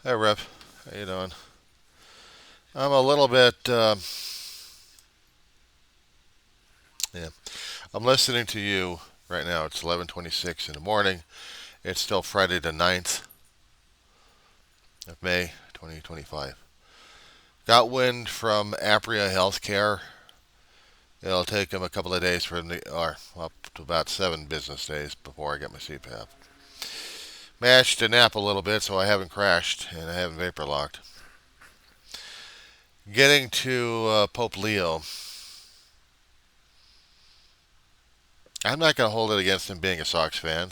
Hi, Rev. How you doing? I'm a little bit. Yeah, I'm listening to you right now. It's 11:26 in the morning. It's still Friday the 9th of May, 2025. Got wind from Apria Healthcare. It'll take them a couple of days for the, or up to about 7 business days before I get my CPAP. Managed to nap a little bit, so I haven't crashed and I haven't vapor locked. Getting to Pope Leo. I'm not going to hold it against him being a Sox fan.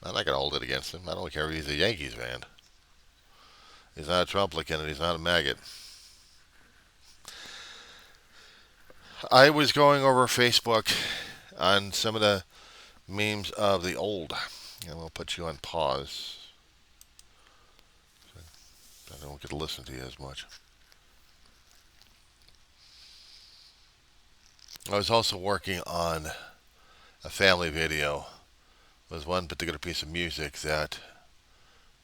I'm not going to hold it against him. I don't care if he's a Yankees fan. He's not a Trumplican and he's not a maggot. I was going over Facebook on some of the memes of the old. And we'll put you on pause. I don't get to listen to you as much. I was also working on a family video. There was one particular piece of music that,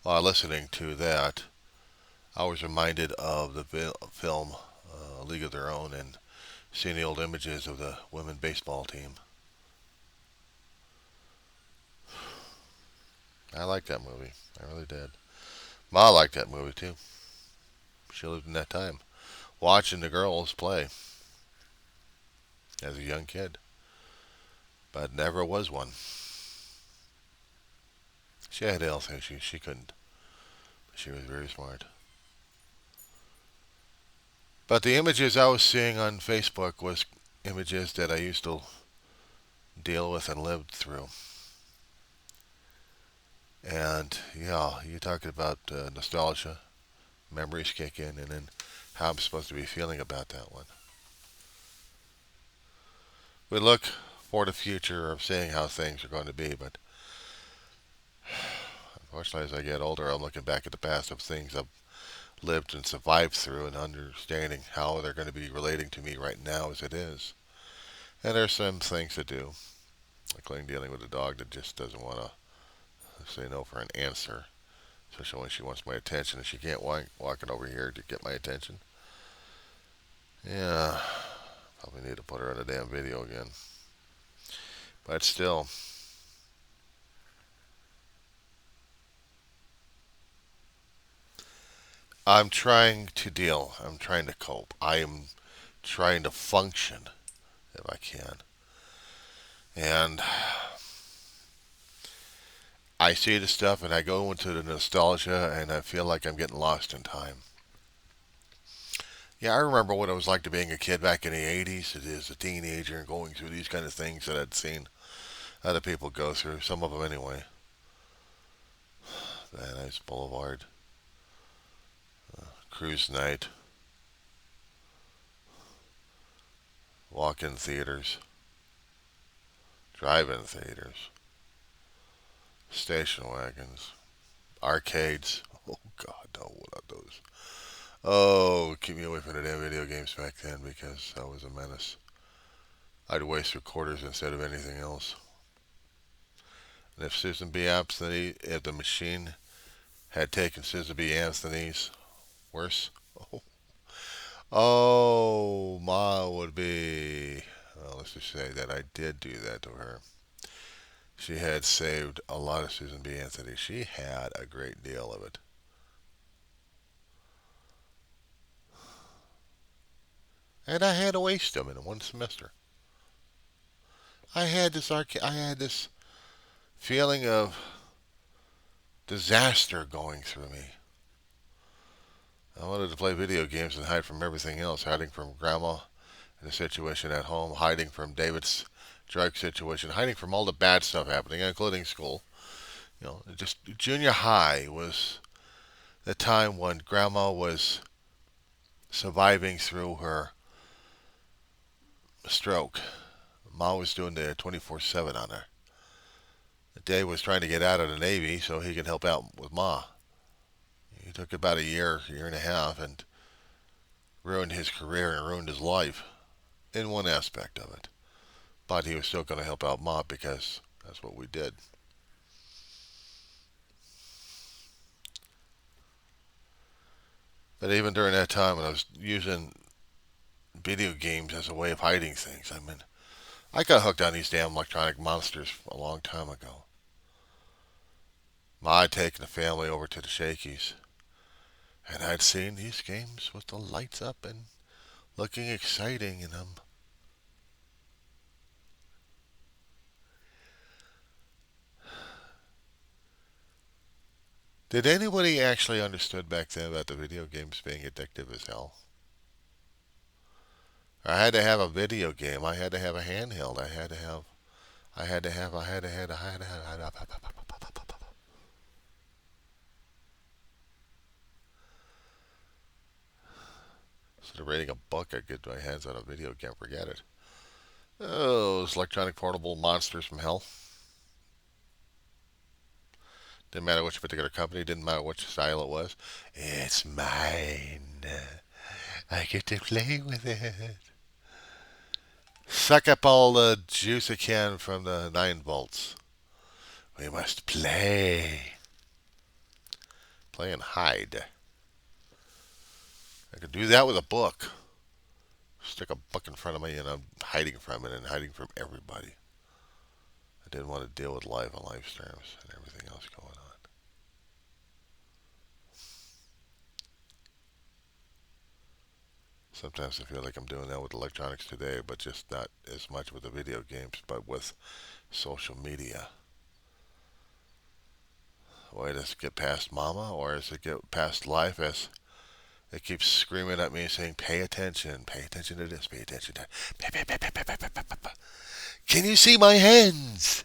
while listening to that, I was reminded of the film League of Their Own and seeing the old images of the women baseball team. I liked that movie. I really did. Ma liked that movie too. She lived in that time, watching the girls play as a young kid, but never was one. She had health issues. She couldn't. She was very smart. But the images I was seeing on Facebook was images that I used to deal with and lived through. And yeah, you're talking about nostalgia, memories kick in, and then how I'm supposed to be feeling about that one. We look for the future of seeing how things are going to be, but unfortunately, as I get older, I'm looking back at the past of things I've lived and survived through and understanding how they're going to be relating to me right now as it is. And there's some things to do, like dealing with a dog that just doesn't want to say no for an answer, especially when she wants my attention and she can't walk it over here to get my attention. Yeah, probably need to put her on a damn video again. But still, I'm trying to deal. I'm trying to cope. I am trying to function if I can. And I see the stuff and I go into the nostalgia and I feel like I'm getting lost in time. Yeah, I remember what it was like to being a kid back in the 80s as a teenager and going through these kind of things that I'd seen other people go through, some of them anyway. Van Nuys Boulevard, cruise night, walk-in theaters, drive-in theaters, station wagons, arcades. Oh God, no, what are those? Oh, keep me away from the damn video games back then because I was a menace. I'd waste quarters instead of anything else. And if Susan B. Anthony, if the machine had taken Susan B. Anthony's worse, oh, oh, Ma would be. Well, let's just say that I did do that to her. She had saved a lot of Susan B. Anthony. She had a great deal of it. And I had to waste them in one semester. I had this feeling of disaster going through me. I wanted to play video games and hide from everything else, hiding from grandma and the situation at home, hiding from David's drug situation, hiding from all the bad stuff happening, including school. Just junior high was the time when grandma was surviving through her stroke. Ma was doing the 24/7 on her. Dave was trying to get out of the Navy so he could help out with Ma. He took about a year and a half, and ruined his career and ruined his life in one aspect of it. But he was still going to help out Ma because that's what we did. But even during that time when I was using video games as a way of hiding things, I mean, I got hooked on these damn electronic monsters a long time ago. I'd taken the family over to the Shakey's, and I'd seen these games with the lights up and looking exciting, and did anybody actually understood back then about the video games being addictive as hell? I had to have a video game. I had to have a handheld. I had to have. I had to have. I had to have. I had to have. Instead of reading a book, I'd get my hands on a video game. Forget it. Oh, those electronic portable monsters from hell. Didn't matter which particular company. Didn't matter which style it was. It's mine. I get to play with it. Suck up all the juice I can from the 9 volts. We must play. Play and hide. I could do that with a book. Stick a book in front of me and I'm hiding from it and hiding from everybody. I didn't want to deal with life and live streams and everything else going on. Sometimes I feel like I'm doing that with electronics today, but just not as much with the video games, but with social media. Why does it get past mama, or does it get past life as it keeps screaming at me saying, pay attention to this, pay attention to that. Can you see my hands?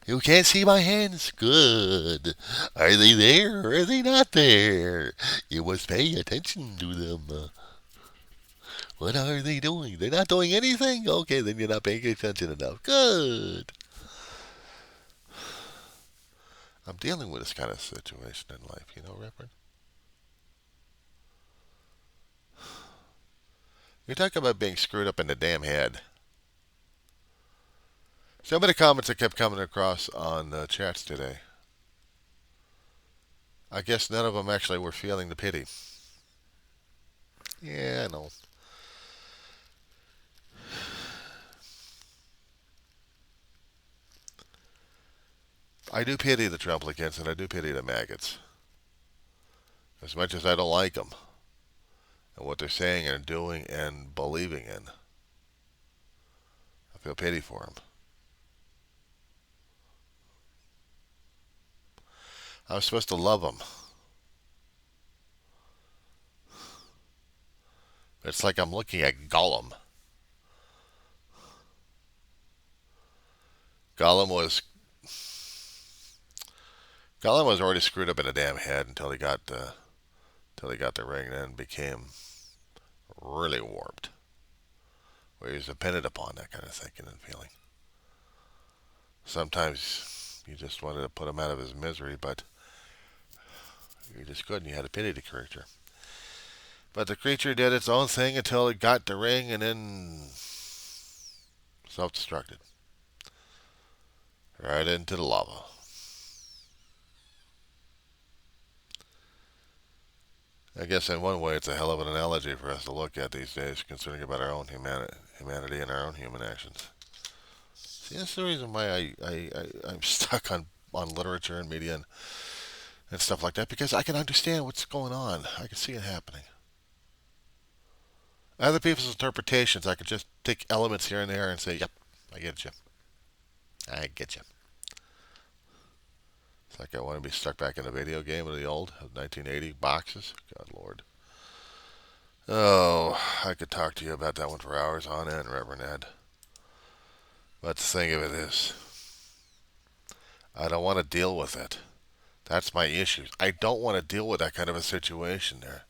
You can't see my hands? Good. Are they there or are they not there? You must pay attention to them. What are they doing? They're not doing anything? Okay, then you're not paying attention enough. Good. I'm dealing with this kind of situation in life, you know, Reverend? You're talking about being screwed up in the damn head. Some of the comments that kept coming across on the chats today, I guess none of them actually were feeling the pity. Yeah, I know. I do pity the Trumplicans and I do pity the maggots. As much as I don't like them and what they're saying and doing and believing in, I feel pity for them. I'm supposed to love them. It's like I'm looking at Gollum. Gollum was Gollum was already screwed up in the damn head until he got the ring, and then became really warped, where he was dependent upon that kind of thinking and feeling. Sometimes you just wanted to put him out of his misery, but you just couldn't. You had to pity the creature. But the creature did its own thing until it got the ring and then self-destructed. Right into the lava. I guess in one way it's a hell of an analogy for us to look at these days, concerning about our own humanity and our own human actions. See, that's the reason why I'm stuck on literature and media and stuff like that, because I can understand what's going on. I can see it happening. Other people's interpretations, I could just take elements here and there and say, yep, I get you. I get you. It's like I want to be stuck back in a video game of the old 1980 boxes. God Lord. Oh, I could talk to you about that one for hours on end, Reverend Ed. But the thing of it is, I don't want to deal with it. That's my issue. I don't want to deal with that kind of a situation there.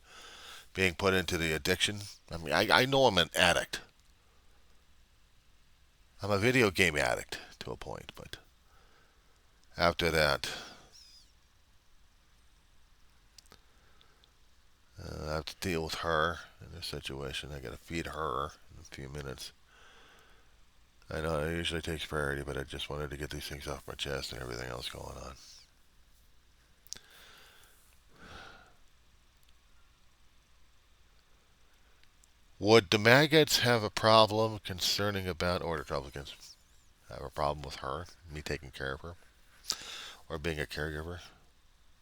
Being put into the addiction. I mean, I know I'm an addict. I'm a video game addict to a point, but after that, I have to deal with her in this situation. I got to feed her in a few minutes. I know it usually takes priority, but I just wanted to get these things off my chest and everything else going on. Would the maggots have a problem concerning about, or the Republicans have a problem with her, me taking care of her, or being a caregiver,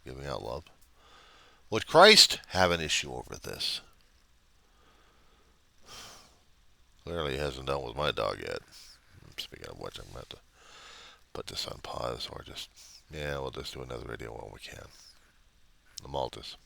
giving out love? Would Christ have an issue over this? Clearly, he hasn't done with my dog yet. Speaking of which, I'm going to have to put this on pause, or just, yeah, we'll just do another video when we can. The Maltese.